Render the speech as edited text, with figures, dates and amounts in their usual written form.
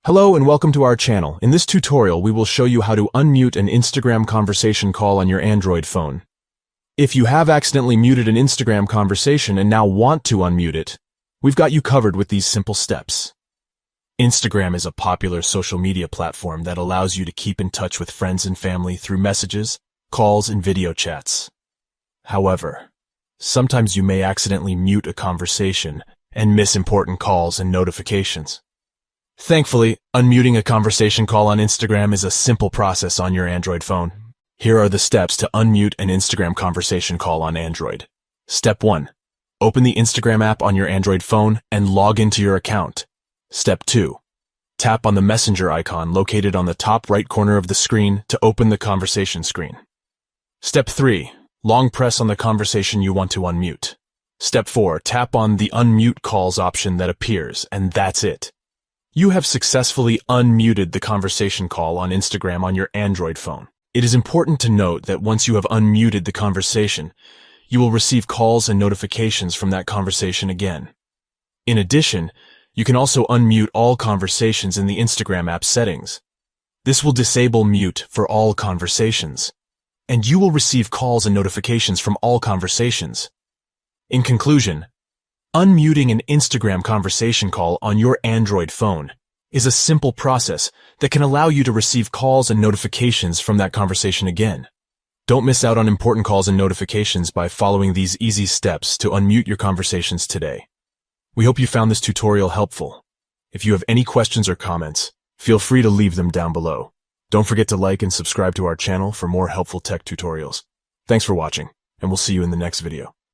Hello and welcome to our channel. In this tutorial, we will show you how to unmute an Instagram conversation call on your Android phone. If you have accidentally muted an Instagram conversation and now want to unmute it, we've got you covered with these simple steps. Instagram is a popular social media platform that allows you to keep in touch with friends and family through messages, calls, and video chats. However, sometimes you may accidentally mute a conversation and miss important calls and notifications. Thankfully, unmuting a conversation call on Instagram is a simple process on your Android phone. Here are the steps to unmute an Instagram conversation call on Android. Step 1. Open the Instagram app on your Android phone and log into your account. Step 2. Tap on the messenger icon located on the top right corner of the screen to open the conversation screen. Step 3. Long press on the conversation you want to unmute. Step 4. Tap on the Unmute Calls option that appears, and that's it. You have successfully unmuted the conversation call on Instagram on your Android phone. It is important to note that once you have unmuted the conversation, you will receive calls and notifications from that conversation again. In addition, you can also unmute all conversations in the Instagram app settings. This will disable mute for all conversations, and you will receive calls and notifications from all conversations. In conclusion, unmuting an Instagram conversation call on your Android phone is a simple process that can allow you to receive calls and notifications from that conversation again. Don't miss out on important calls and notifications by following these easy steps to unmute your conversations today. We hope you found this tutorial helpful. If you have any questions or comments, feel free to leave them down below. Don't forget to like and subscribe to our channel for more helpful tech tutorials. Thanks for watching, and we'll see you in the next video.